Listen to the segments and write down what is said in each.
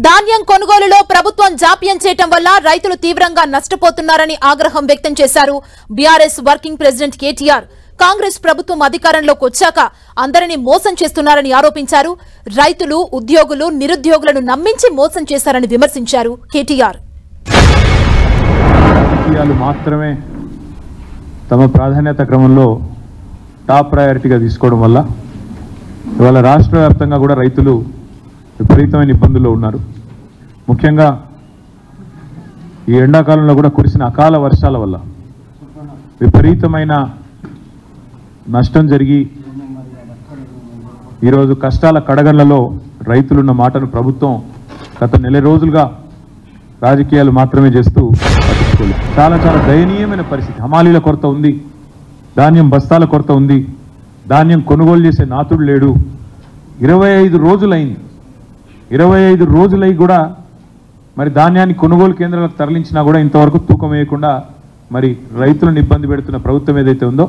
ధాన్యం కొనుగోలులో ప్రభుత్వం జాప్యం చేయటం వల్ల రైతులు తీవ్రంగా నష్టపోతున్నారని ఆగ్రహం వ్యక్తం చేశారు BRS working president KTR. Congress ప్రభుత్వం అధికారంలోకి వచ్చాక అందరినీ మోసం చేస్తున్నారని ఆరోపించారు. రైతులు, ఉద్యోగులు, నిరుద్యోగులను నమ్మించి మోసం చేశారని విమర్శించారు కేటీఆర్. మాత్రమే తమ ప్రాధాన్యత క్రమంలో టాప్ ప్రయారిటీగా తీసుకోవడం వల్ల ఇవాళ రాష్ట్ర వ్యాప్తంగా కూడా రైతులు విపరీతమైన ఇబ్బందుల్లో ఉన్నారు. ముఖ్యంగా ఈ ఎండాకాలంలో కూడా కురిసిన అకాల వర్షాల వల్ల విపరీతమైన నష్టం జరిగి ఈరోజు కష్టాల కడగళ్లలో రైతులున్న మాటను ప్రభుత్వం గత నెల రోజులుగా రాజకీయాలు మాత్రమే చేస్తూ పట్టించుకోలేదు. చాలా చాలా దయనీయమైన పరిస్థితి. హమాలీల కొరత ఉంది, ధాన్యం బస్తాల కొరత ఉంది, ధాన్యం కొనుగోలు చేసే నాతుడు లేడు. 25 రోజులైంది. 25 రోజులై కూడా మరి ధాన్యాన్ని కొనుగోలు కేంద్రాలకు తరలించినా కూడా ఇంతవరకు తూకం వేయకుండా మరి రైతులను ఇబ్బంది పెడుతున్న ప్రభుత్వం ఏదైతే ఉందో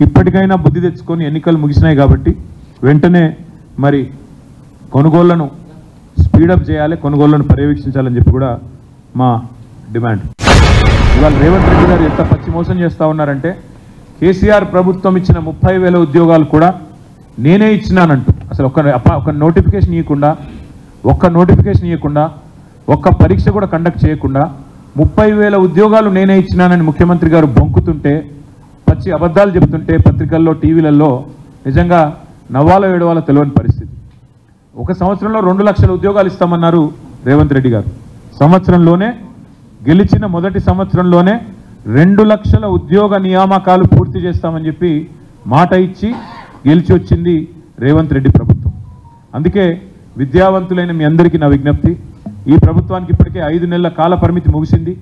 ఇప్పటికైనా బుద్ధి తెచ్చుకొని ఎన్నికలు ముగిసినాయి కాబట్టి వెంటనే మరి కొనుగోళ్లను స్పీడప్ చేయాలి, కొనుగోళ్లను పర్యవేక్షించాలని చెప్పి కూడా మా డిమాండ్. ఇవాళ రేవంత్ రెడ్డి గారు ఎంత పచ్చి మోసం చేస్తూ ఉన్నారంటే కేసీఆర్ ప్రభుత్వం ఇచ్చిన 30,000 ఉద్యోగాలు కూడా నేనే ఇచ్చినానంటూ అసలు ఒక్క నోటిఫికేషన్ ఇవ్వకుండా ఒక్క పరీక్ష కూడా కండక్ట్ చేయకుండా 30,000 ఉద్యోగాలు నేనే ఇచ్చినానని ముఖ్యమంత్రి గారు బొంకుతుంటే, పచ్చి అబద్ధాలు చెప్తుంటే పత్రికల్లో, టీవీలలో నిజంగా నవ్వాలో ఏడవాలో తెలియని పరిస్థితి. ఒక సంవత్సరంలో 2 లక్షల ఉద్యోగాలు ఇస్తామన్నారు రేవంత్ రెడ్డి గారు. సంవత్సరంలోనే గెలిచిన మొదటి సంవత్సరంలోనే 2 లక్షల ఉద్యోగ నియామకాలు పూర్తి చేస్తామని చెప్పి మాట ఇచ్చి గెలిచి వచ్చింది రేవంత్ రెడ్డి ప్రభుత్వం. అందుకే విద్యావంతులైన మీ అందరికీ నా విజ్ఞప్తి, ఈ ప్రభుత్వానికి ఇప్పటికే 5 నెలల కాల పరిమితి ముగిసింది.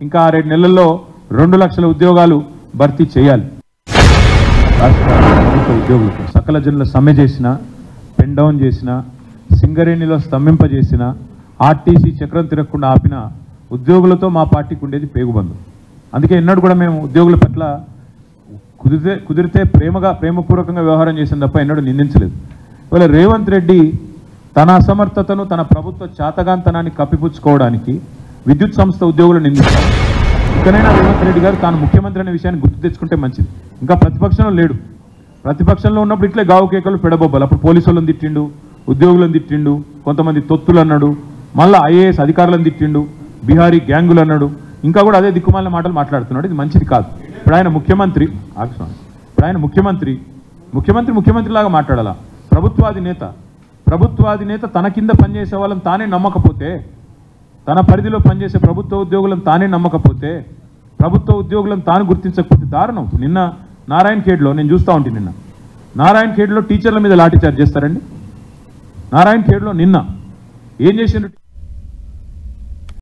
ఇంకా 6 నెలల్లో 2 లక్షల ఉద్యోగాలు భర్తీ చేయాలి. రాష్ట్ర ప్రభుత్వ ఉద్యోగులకు సకల జనుల సమ్మె చేసిన, పెన్ డౌన్ చేసిన, సింగరేణిలో స్తంభింపజేసిన, ఆర్టీసీ చక్రం తిరగకుండా ఆపిన ఉద్యోగులతో మా పార్టీకి ఉండేది పేగుబంధం. అందుకే ఎన్నడూ కూడా మేము ఉద్యోగుల పట్ల కుదిరితే ప్రేమపూర్వకంగా వ్యవహారం చేసిన తప్ప ఎన్నడూ నిందించలేదు. ఇవాళ రేవంత్ రెడ్డి తన అసమర్థతను, తన ప్రభుత్వ చాతగాంతనాన్ని కప్పిపుచ్చుకోవడానికి విద్యుత్ సంస్థ ఉద్యోగులు నిందిస్తారు. ఇకనైనా రేవంత్ రెడ్డి గారు తాను ముఖ్యమంత్రి అనే విషయాన్ని గుర్తు తెచ్చుకుంటే మంచిది. ఇంకా ప్రతిపక్షంలో లేడు. ప్రతిపక్షంలో ఉన్నప్పుడు ఇట్లే గావు కేకలు పెడబొబ్బలు. అప్పుడు పోలీసు వాళ్ళని తిట్టిండు, ఉద్యోగులను తిట్టిండు, కొంతమంది తొత్తులు అన్నాడు, మళ్ళీ ఐఏఎస్ అధికారులను తిట్టిండు, బీహారీ గ్యాంగులు అన్నాడు, ఇంకా కూడా అదే దిక్కుమాలిన మాటలు మాట్లాడుతున్నాడు. ఇది మంచిది కాదు. ఇప్పుడు ఆయన ముఖ్యమంత్రిలాగా మాట్లాడాలా? ప్రభుత్వాధినేత తన కింద పనిచేసే వాళ్ళని తానే నమ్మకపోతే, తన పరిధిలో పనిచేసే ప్రభుత్వ ఉద్యోగులను తానే నమ్మకపోతే, ప్రభుత్వ ఉద్యోగులను తాను గుర్తించకపోతే దారుణం. నిన్న నారాయణఖేడ్లో నేను చూస్తూ ఉంటాను. నిన్న నారాయణఖేడ్లో టీచర్ల మీద లాఠీచార్జ్ చేస్తారండి. నారాయణఖేడ్లో నిన్న ఏం చేసిండ్రు?